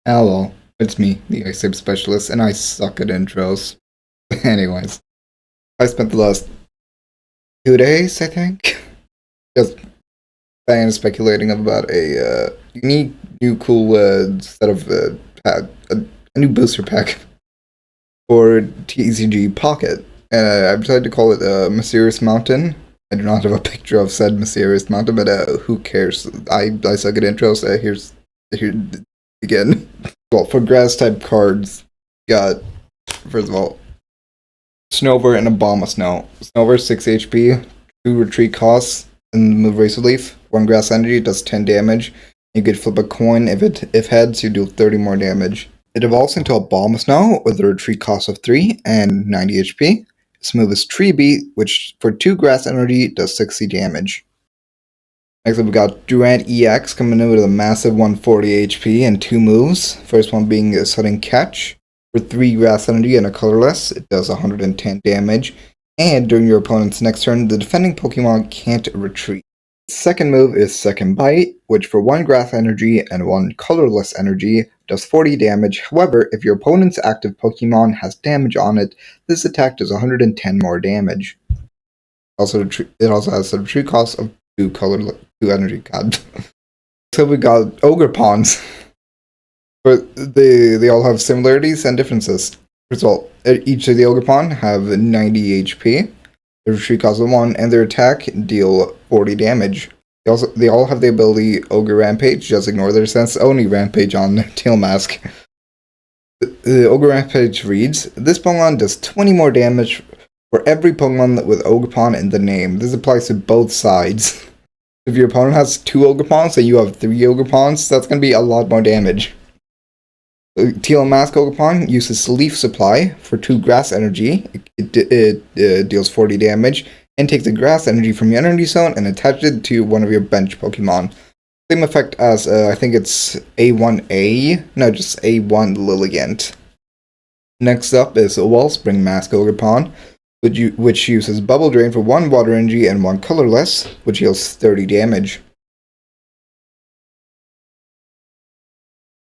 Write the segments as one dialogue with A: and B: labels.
A: Hello, it's me, the A3b specialist, and I suck at intros. Anyways, I spent the last 2 days, I think, just playing and speculating about a unique, new, cool set of a new booster pack for TCG Pocket. I've decided to call it Mysterious Mountain. I do not have a picture of said Mysterious Mountain, but who cares? I suck at intros. Here again. Well, for grass type cards, got first of all Snover and Abomasnow. Snover 6 HP, 2 retreat costs, and move Razor Leaf. 1 grass energy does 10 damage. You could flip a coin if heads, you do 30 more damage. It evolves into Abomasnow with a retreat cost of 3 and 90 HP. Its move is A3b, which for 2 grass energy does 60 damage. Next up, we got Durant EX coming in with a massive 140 HP and 2 moves. First one being a Sudden Catch. For 3 grass energy and a colorless, it does 110 damage. And during your opponent's next turn, the defending Pokemon can't retreat. Second move is Second Bite, which for 1 grass energy and 1 colorless energy does 40 damage. However, if your opponent's active Pokemon has damage on it, this attack does 110 more damage. It also has a retreat cost of 2 energy. God. So we got Ogerpons. But they all have similarities and differences. First of all, each of the Ogerpon have 90 HP. Their retreat cost of 1, and their attack deal 40 damage. They all have the ability Ogre Rampage. Just ignore their sense only Rampage on Tail Mask. The Ogre Rampage reads, this Pokemon does 20 more damage for every Pokemon with Ogerpon in the name. This applies to both sides. If your opponent has 2 Ogerpons and you have 3 Ogerpons, that's going to be a lot more damage. Tail Mask Ogerpon uses Leaf Supply for 2 grass energy. It deals 40 damage and takes the grass energy from your energy zone and attaches it to one of your bench Pokemon. Same effect as, I think it's A1A? No, just A1 Lilligant. Next up is Wellspring Mask Ogerpon, which uses Bubble Drain for 1 water energy and 1 colorless, which deals 30 damage.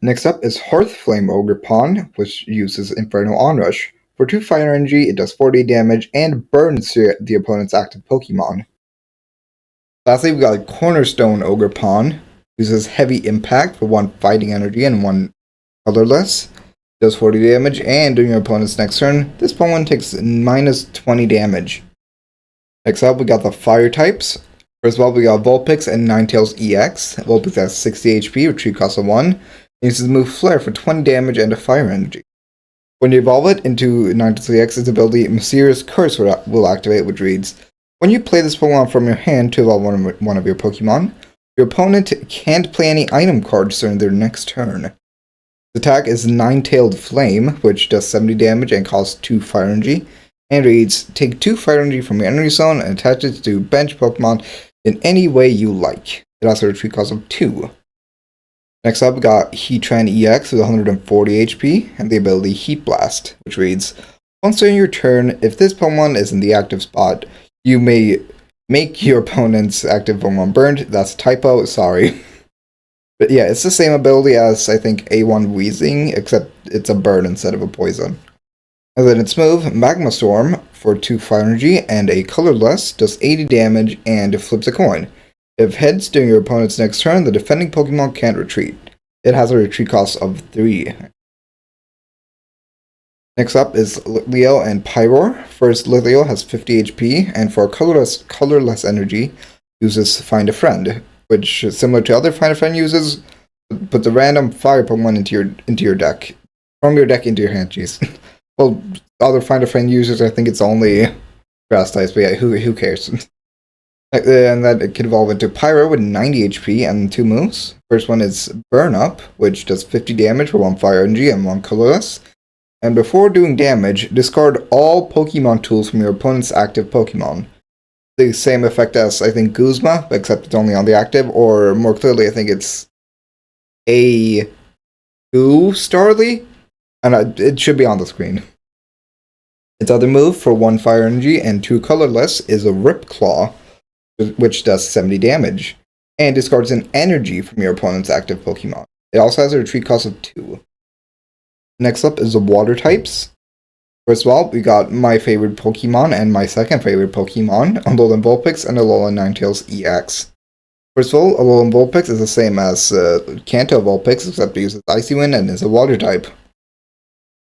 A: Next up is Hearthflame Ogerpon, which uses Inferno Onrush. For 2 fire energy, it does 40 damage and burns the opponent's active Pokemon. Lastly, we got Cornerstone Ogerpon, uses Heavy Impact for 1 fighting energy and 1 colorless. Does 40 damage, and during your opponent's next turn, this Pokemon takes minus 20 damage. Next up, we got the fire types. First of all, we got Vulpix and Ninetales EX. Vulpix has 60 HP, retreat cost of 1. It uses the move Flare for 20 damage and a fire energy. When you evolve it into Ninetales EX, its ability Mysterious Curse will activate, which reads, when you play this Pokemon from your hand to evolve one of your Pokemon, your opponent can't play any item cards during their next turn. The attack is Nine-Tailed Flame, which does 70 damage and costs 2 fire energy, and reads, take 2 fire energy from your energy zone and attach it to bench Pokemon in any way you like. It has a retreat cost of 2. Next up, we got Heatran EX with 140 HP, and the ability Heat Blast, which reads, once during your turn, if this Pokemon is in the active spot, you may make your opponent's active Pokemon burned. That's a typo, sorry. But yeah, it's the same ability as, I think, A1 Wheezing, except it's a burn instead of a poison. And then its move, Magma Storm, for 2 fire energy and a colorless, does 80 damage and flips a coin. If heads during your opponent's next turn, the defending Pokemon can't retreat. It has a retreat cost of 3. Next up is Litleo and Pyroar. First, Litleo has 50 HP, and for colorless energy, uses Find a Friend, which, similar to other Find a Friend uses, puts a random fire Pokemon into your deck. From your deck into your hand, jeez. Well, other Find a Friend users, I think it's only grass types, but yeah, who cares? And that it can evolve into Pyro with 90 HP and 2 moves. First one is Burn Up, which does 50 damage for 1 fire energy and 1 colorless. And before doing damage, discard all Pokemon tools from your opponent's active Pokemon. The same effect as, I think, Guzma, except it's only on the active, or more clearly, I think it's A2 Starly, and it should be on the screen. Its other move for 1 fire energy and 2 colorless is a Rip Claw, which does 70 damage, and discards an energy from your opponent's active Pokemon. It also has a retreat cost of 2. Next up is the water types. First of all, we got my favorite Pokemon and my second favorite Pokemon, Alolan Vulpix and Alolan Ninetales EX. First of all, Alolan Vulpix is the same as Kanto Vulpix, except it uses Icy Wind and is a water type.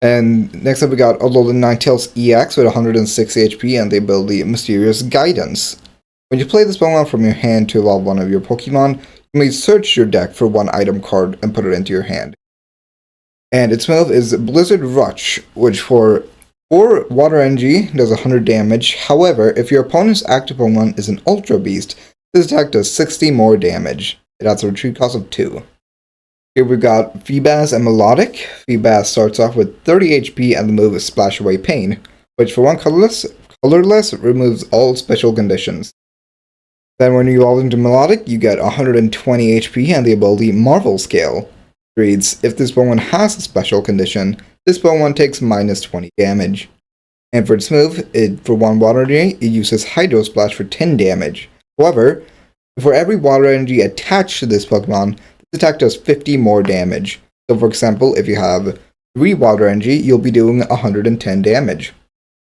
A: And next up we got Alolan Ninetales EX with 160 HP and the ability Mysterious Guidance. When you play this Pokemon from your hand to evolve one of your Pokemon, you may search your deck for one item card and put it into your hand. And its move is Blizzard Rush, which for 4 water energy does 100 damage. However, if your opponent's active Pokemon is an Ultra Beast, this attack does 60 more damage. It has a retreat cost of 2. Here we've got Feebas and Melodic. Feebas starts off with 30 HP and the move is Splash Away Pain, which for one colorless removes all special conditions. Then when you evolve into Melodic, you get 120 HP and the ability Marvel Scale. Reads, if this Pokemon has a special condition, this Pokemon takes minus 20 damage. And for its move, for 1 water energy, it uses Hydro Splash for 10 damage. However, for every water energy attached to this Pokemon, this attack does 50 more damage. So for example, if you have 3 water energy, you'll be doing 110 damage.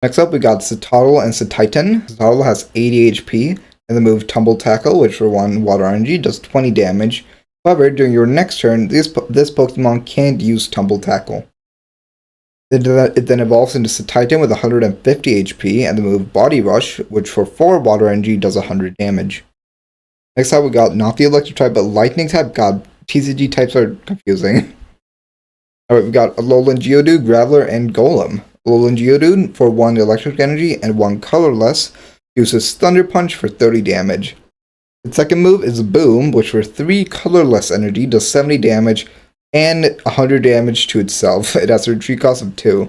A: Next up, we got Citadel and Cititan. Citadel has 80 HP, and the move Tumble Tackle, which for 1 water energy does 20 damage. However, during your next turn, this Pokemon can't use Tumble Tackle. It then evolves into Cititan with 150 HP and the move Body Rush, which for 4 water energy does 100 damage. Next up we got not the electric type but lightning type. God, TCG types are confusing. Alright, we got Alolan Geodude, Graveler, and Golem. Alolan Geodude for 1 electric energy and 1 colorless uses Thunder Punch for 30 damage. Its second move is Boom, which for 3 colorless energy does 70 damage and 100 damage to itself. It has a retreat cost of 2.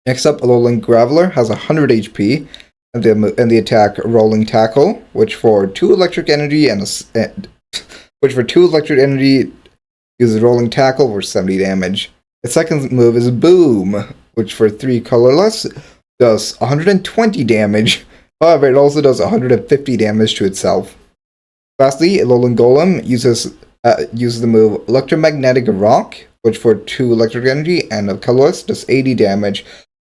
A: Next up, Alolan Graveler has 100 HP, and the attack Rolling Tackle, which for 2 electric energy uses Rolling Tackle for 70 damage. Its second move is Boom, which for 3 colorless does 120 damage. However, it also does 150 damage to itself. Lastly, Alolan Golem uses the move Electromagnetic Rock, which for 2 electric energy and a colorless does 80 damage.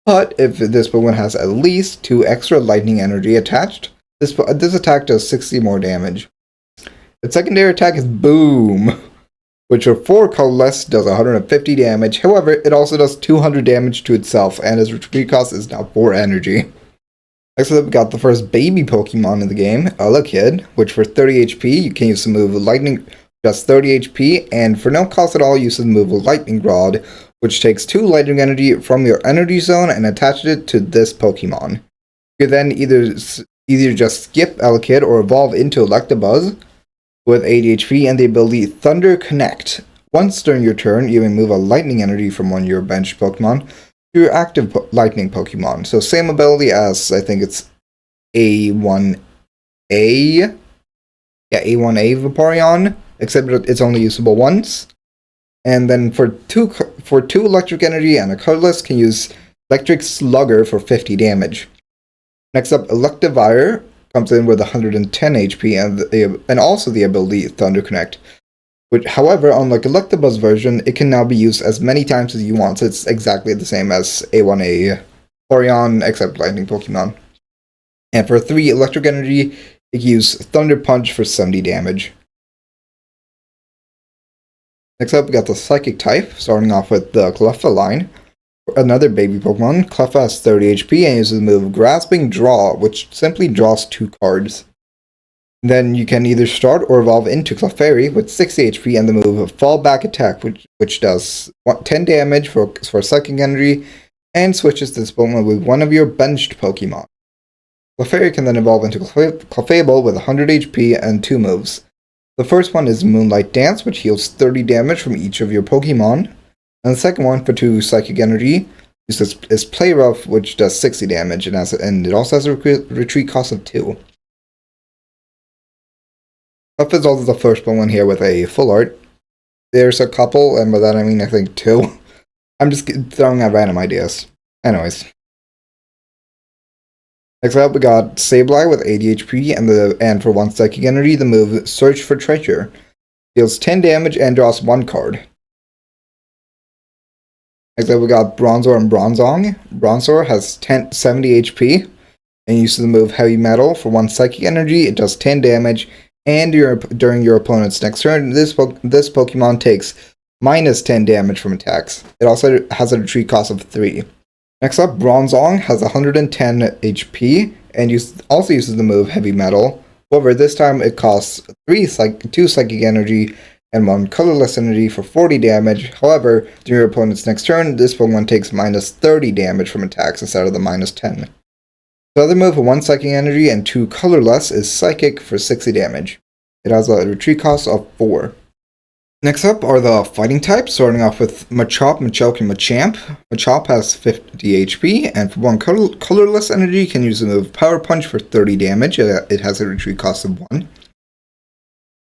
A: But if this Pokemon has at least 2 extra lightning energy attached, this attack does 60 more damage. Its secondary attack is Boom, which for 4 colorless does 150 damage. However, it also does 200 damage to itself, and its retreat cost is now 4 energy. Next up, we got the first baby Pokemon in the game, Elekid, which for 30 HP, you can use the move Lightning, just 30 HP, and for no cost at all, use the move Lightning Rod, which takes 2 lightning energy from your energy zone and attaches it to this Pokemon. You can then either just skip Elekid or evolve into Electabuzz with 80 HP and the ability Thunder Connect. Once during your turn, you may move a lightning energy from one of your bench Pokemon to your active lightning Pokemon. So same ability as, I think it's A1A? Yeah, A1A Vaporeon, except it's only usable once. And then for two electric energy and a colorless, can use Electric Slugger for 50 damage. Next up, Electivire comes in with 110 HP and also the ability Thunder Connect. Which, however, unlike Electabuzz version, it can now be used as many times as you want, so it's exactly the same as A1A Vaporeon, except lightning Pokemon. And for 3 electric energy, it can use Thunder Punch for 70 damage. Next up, we got the Psychic type, starting off with the Cleffa line. Another baby Pokemon, Cleffa has 30 HP and uses the move Grasping Draw, which simply draws 2 cards. Then you can either start or evolve into Clefairy with 60 HP and the move Fallback Attack, which does 10 damage for Psychic Energy, and switches this Pokemon with one of your benched Pokemon. Clefairy can then evolve into Clefable with 100 HP and 2 moves. The first one is Moonlight Dance, which heals 30 damage from each of your Pokemon. And the second one, for 2 Psychic Energy, is Play Rough, which does 60 damage, and it also has a retreat cost of 2. Cleffa is also the first one here with a full art. There's a couple, and by that I mean I think 2. I'm just throwing out random ideas. Anyways. Next up, we got Sableye with 80 HP, and for 1 Psychic Energy, the move Search for Treasure. deals 10 damage and draws 1 card. Next up, we got Bronzor and Bronzong. Bronzor has 70 HP and uses the move Heavy Metal. For 1 psychic energy, it does 10 damage, and during your opponent's next turn, this Pokemon takes minus 10 damage from attacks. It also has a retreat cost of 3. Next up, Bronzong has 110 HP and also uses the move Heavy Metal. However, this time it costs 2 psychic energy and 1 colorless energy for 40 damage. However, during your opponent's next turn, this Pokemon takes minus 30 damage from attacks instead of the minus 10. The other move for 1 psychic energy and 2 colorless is Psychic for 60 damage. It has a retreat cost of 4. Next up are the fighting types, starting off with Machop, Machoke, and Machamp. Machop has 50 HP, and for 1 colorless energy, can use the move Power Punch for 30 damage. It has a retreat cost of 1.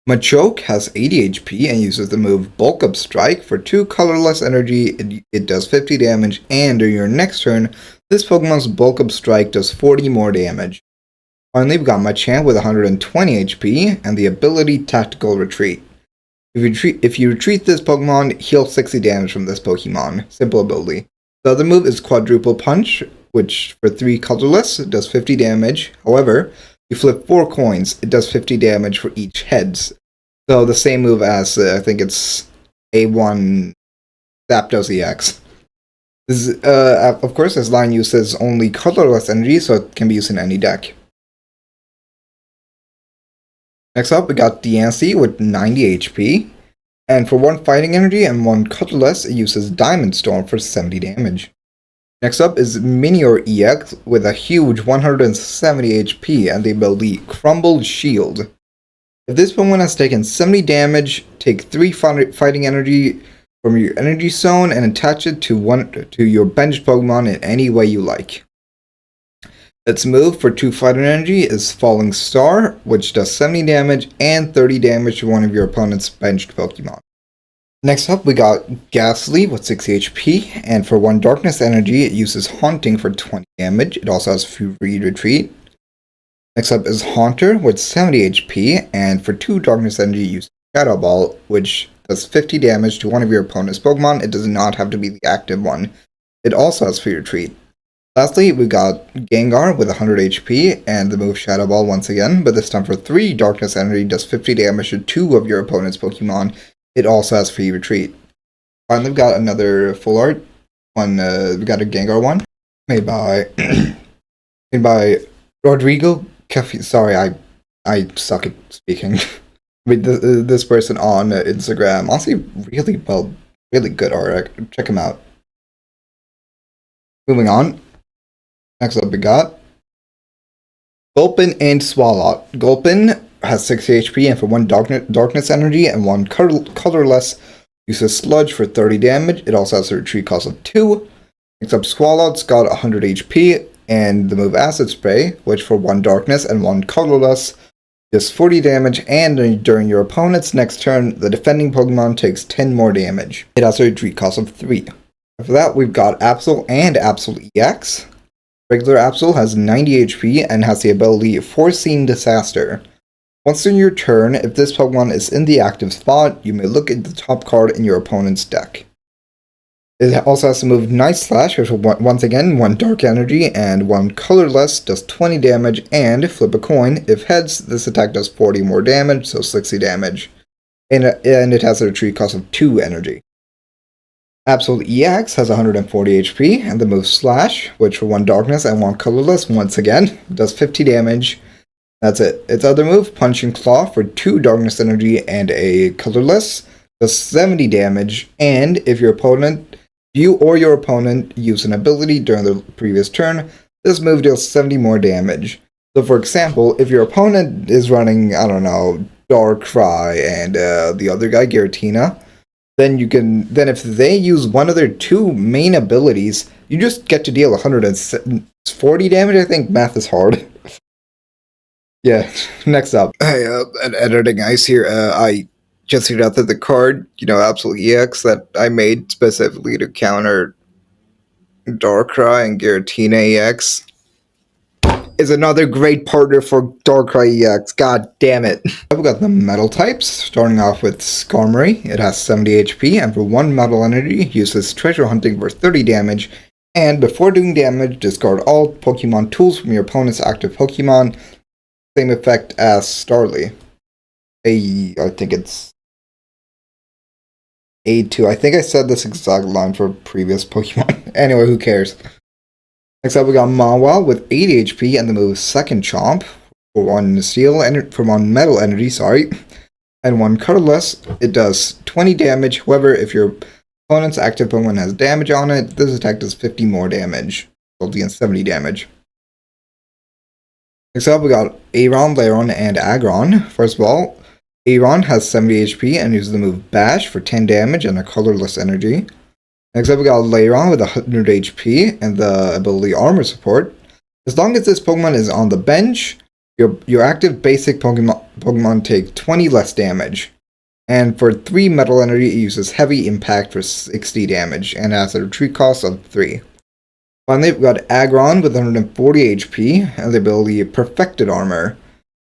A: Machoke has 80 HP and uses the move Bulk Up Strike. For 2 colorless energy, it does 50 damage, and during your next turn, this Pokemon's Bulk Up Strike does 40 more damage. Finally, we've got Machamp with 120 HP and the ability Tactical Retreat. If you retreat this Pokemon, heal 60 damage from this Pokemon. Simple ability. The other move is Quadruple Punch, which for 3 colorless, it does 50 damage. However, you flip 4 coins, it does 50 damage for each heads. So the same move as, I think it's A1 Zapdos EX. This is, of course, this line uses only colorless energy, so it can be used in any deck. Next up, we got Diancie with 90 HP, and for 1 fighting energy and 1 colorless, it uses Diamond Storm for 70 damage. Next up is Minior EX with a huge 170 HP and the ability Crumbled Shield. If this Pokemon has taken 70 damage, take 3 fighting energy from your energy zone and attach it to your benched Pokemon in any way you like. Its move for 2 fighting energy is Falling Star, which does 70 damage and 30 damage to one of your opponent's benched Pokemon. Next up, we got Ghastly with 60 HP, and for 1 darkness energy, it uses Haunting for 20 damage. It also has Free Retreat. Next up is Haunter with 70 HP, and for 2 darkness energy, it uses Shadow Ball, which does 50 damage to one of your opponent's Pokemon. It does not have to be the active one. It also has Free Retreat. Lastly, we got Gengar with 100 HP, and the move Shadow Ball once again, but this time for 3 darkness energy, does 50 damage to 2 of your opponent's Pokemon. It also has Free Retreat. Finally, we've got another full art one. We got a Gengar one made by Rodrigo Cafe. Sorry, I suck at speaking. This person on Instagram, honestly, really good art. Check him out. Moving on. Next up, we got Gulpin and Swalot. Gulpin has 60 HP, and for 1 darkness energy and 1 colorless, uses Sludge for 30 damage. It also has a retreat cost of 2. Next up, Swalot's got 100 HP, and the move Acid Spray, which for 1 darkness and 1 colorless, does 40 damage, and during your opponent's next turn, the defending Pokemon takes 10 more damage. It has a retreat cost of 3. After that, we've got Absol and Absol EX. Regular Absol has 90 HP and has the ability Foreseen Disaster. Once in your turn, if this Pokemon is in the active spot, you may look at the top card in your opponent's deck. It also has to move Night Slash, which will once again 1 dark energy and 1 colorless, does 20 damage, and flip a coin. If heads, this attack does 40 more damage, so 60 damage. And it has a retreat cost of 2 energy. Absol EX has 140 HP, and the move Slash, which for 1 darkness and 1 colorless, once again, does 50 damage. That's it. Its other move, Punching Claw, for 2 darkness energy and a colorless, does 70 damage, and if you or your opponent use an ability during the previous turn, this move deals 70 more damage. So for example, if your opponent is running, I don't know, Darkrai and the other guy, Giratina, then if they use one of their 2 main abilities, you just get to deal 140 damage. I think math is hard. Yeah, next up. Hey, editing ice here. I just figured out that the card, Absol EX that I made specifically to counter Darkrai and Giratina EX, is another great partner for Darkrai EX. God damn it. I've got the metal types, starting off with Skarmory. It has 70 HP, and for 1 metal energy, uses treasure hunting for 30 damage. And before doing damage, discard all Pokemon tools from your opponent's active Pokemon. Same effect as Starly. I think it's A2. I think I said this exact line for previous Pokemon. Anyway, who cares? Next up, we got Mawile with 80 HP and the move Second Chomp for 1 steel and for 1 metal energy, and 1 colorless. It does 20 damage. However, if your opponent's active Pokemon has damage on it, this attack does 50 more damage, resulting in 70 damage. Next up, we got Aron, Lairon, and Aggron. First of all, Aron has 70 HP and uses the move Bash for 10 damage and a colorless energy. Next up, we got Lairon with 100 HP and the ability Armor Support. As long as this Pokemon is on the bench, your active basic Pokemon take 20 less damage. And for 3 metal energy, it uses Heavy Impact for 60 damage and has a retreat cost of 3. Finally, we've got Aggron with 140 HP and the ability Perfected Armor.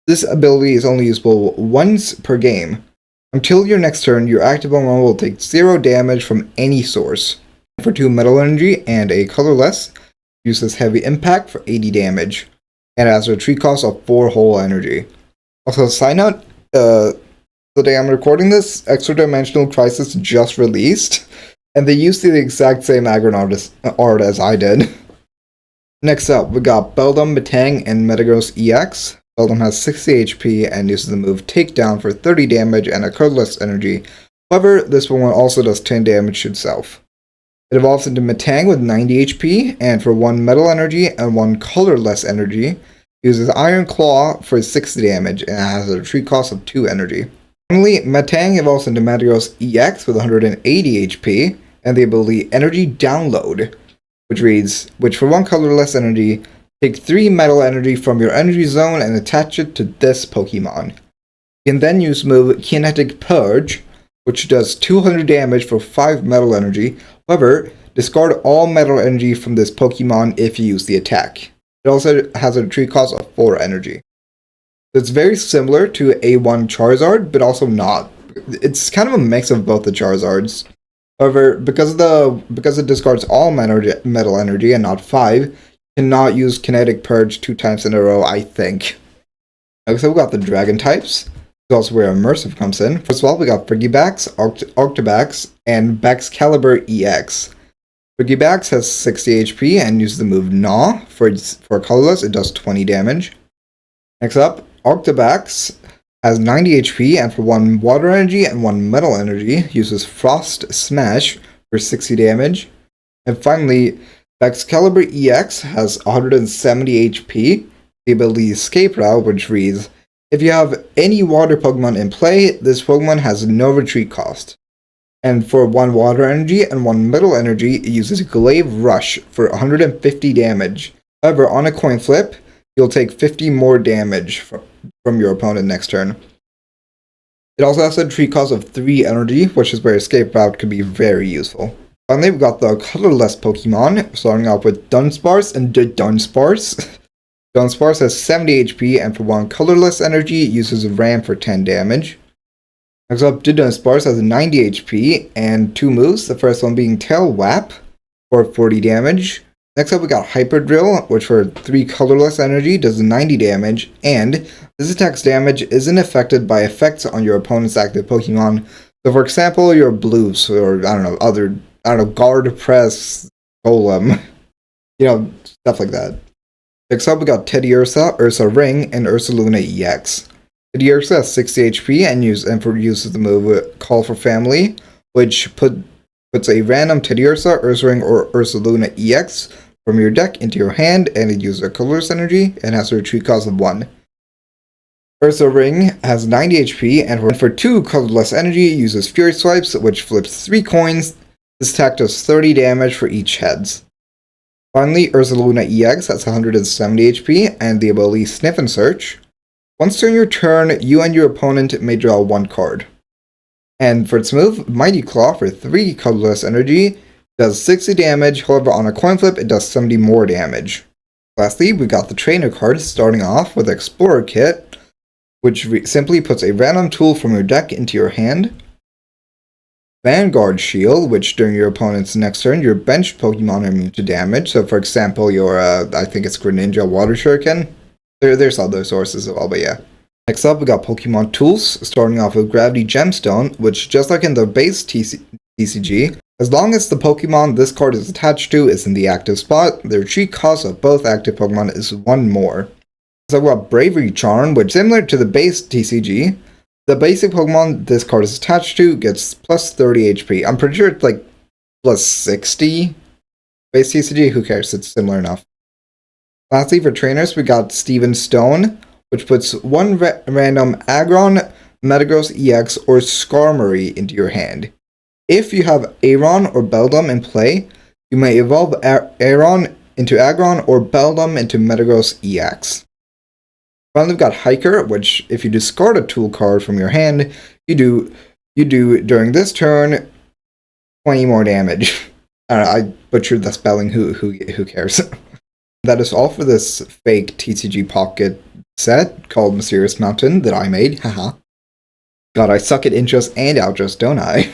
A: This ability is only usable once per game. Until your next turn, your active Pokemon will take 0 damage from any source. For 2 metal energy and a colorless, uses Heavy Impact for 80 damage, and has a retreat cost of 4 whole energy. Also, side note, the day I'm recording this, Extra Dimensional Crisis just released, and they used the exact same Aggron art as I did. Next up, we got Beldum, Metang, and Metagross EX. Beldum has 60 HP and uses the move Takedown for 30 damage and a colorless energy. However, this one also does 10 damage to itself. It evolves into Metang with 90 HP, and for 1 metal energy and 1 colorless energy, uses Iron Claw for 60 damage and has a retreat cost of 2 energy. Finally, Metang evolves into Metagross EX with 180 HP, and the ability Energy Download, which reads, which for 1 colorless energy, take 3 metal energy from your energy zone and attach it to this Pokemon. You can then use move Kinetic Purge, which does 200 damage for 5 metal energy. However, discard all metal energy from this Pokemon if you use the attack. It also has a retreat cost of 4 energy. It's very similar to A1 Charizard, but also not. It's kind of a mix of both the Charizards. However, because it discards all metal energy and not 5, cannot use Kinetic Purge 2 times in a row, I think. Okay, so we got the Dragon types. This is also where Immersive comes in. First of all, we got Frigibax, Octobax, and Baxcalibur EX. Frigibax has 60 HP and uses the move Gnaw. For colorless, it does 20 damage. Next up, Octobax has 90 HP and for 1 water energy and 1 metal energy, uses Frost Smash for 60 damage. And finally, Baxcalibur EX has 170 HP, the ability Escape Route, which reads, if you have any water Pokemon in play, this Pokemon has no retreat cost. And for 1 water energy and 1 metal energy, it uses Glaive Rush for 150 damage. However, on a coin flip, you'll take 50 more damage from your opponent next turn. It also has a retreat cost of 3 energy, which is where Escape Route could be very useful. Finally, we got the colorless Pokemon, starting off with Dunsparce and Dunsparce. Dunsparce has 70 HP, and for 1 colorless energy, it uses Ram for 10 damage. Next up, Dunsparce has 90 HP, and 2 moves, the first one being Tail Whap for 40 damage. Next up, we got Hyper Drill, which for 3 colorless energy does 90 damage, and this attack's damage isn't affected by effects on your opponent's active Pokemon. So, for example, your Blues, or Guard Press, Golem, stuff like that. Next up, we got Teddiursa, Ursa Ring, and Ursaluna EX. Teddiursa has 60 HP and uses the move Call for Family, which puts a random Teddiursa, Ursa Ring, or Ursaluna EX from your deck into your hand, and it uses a colorless energy and has a retreat cost of 1. Ursa Ring has 90 HP, and for 2 colorless energy, it uses Fury Swipes, which flips 3 coins. This attack does 30 damage for each heads. Finally, Ursaluna EX has 170 HP and the ability Sniff and Search. Once during your turn, you and your opponent may draw 1 card. And for its move, Mighty Claw for 3 colorless energy does 60 damage, however on a coin flip it does 70 more damage. Lastly, we got the trainer card, starting off with Explorer Kit, which simply puts a random tool from your deck into your hand. Vanguard Shield, which during your opponent's next turn, your benched Pokemon are immune to damage. So, for example, your, I think it's Greninja Water Shuriken. There's other sources as well, but yeah. Next up, we got Pokemon Tools, starting off with Gravity Gemstone, which, just like in the base TCG, as long as the Pokemon this card is attached to is in the active spot, their retreat cost of both active Pokemon is 1 more. So we got Bravery Charm, which, similar to the base TCG, the basic Pokemon this card is attached to gets plus 30 HP. I'm pretty sure it's like plus 60 base TCG. Who cares? It's similar enough. Lastly, for trainers, we got Steven Stone, which puts one random Aggron, Metagross EX, or Skarmory into your hand. If you have Aron or Beldum in play, you may evolve Aron into Aggron or Beldum into Metagross EX. Finally, we've got Hiker, which, if you discard a tool card from your hand, you do during this turn 20 more damage. I butchered the spelling. Who cares? That is all for this fake TCG Pocket set called Mysterious Mountain that I made. Haha. God, I suck at intros and outros, don't I?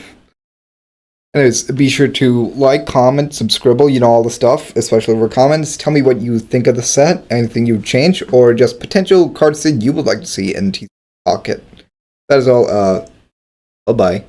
A: Anyways, be sure to like, comment, subscribe, all the stuff, especially over comments. Tell me what you think of the set, anything you would change, or just potential cards that you would like to see in TCG Pocket. That is all. Bye-bye.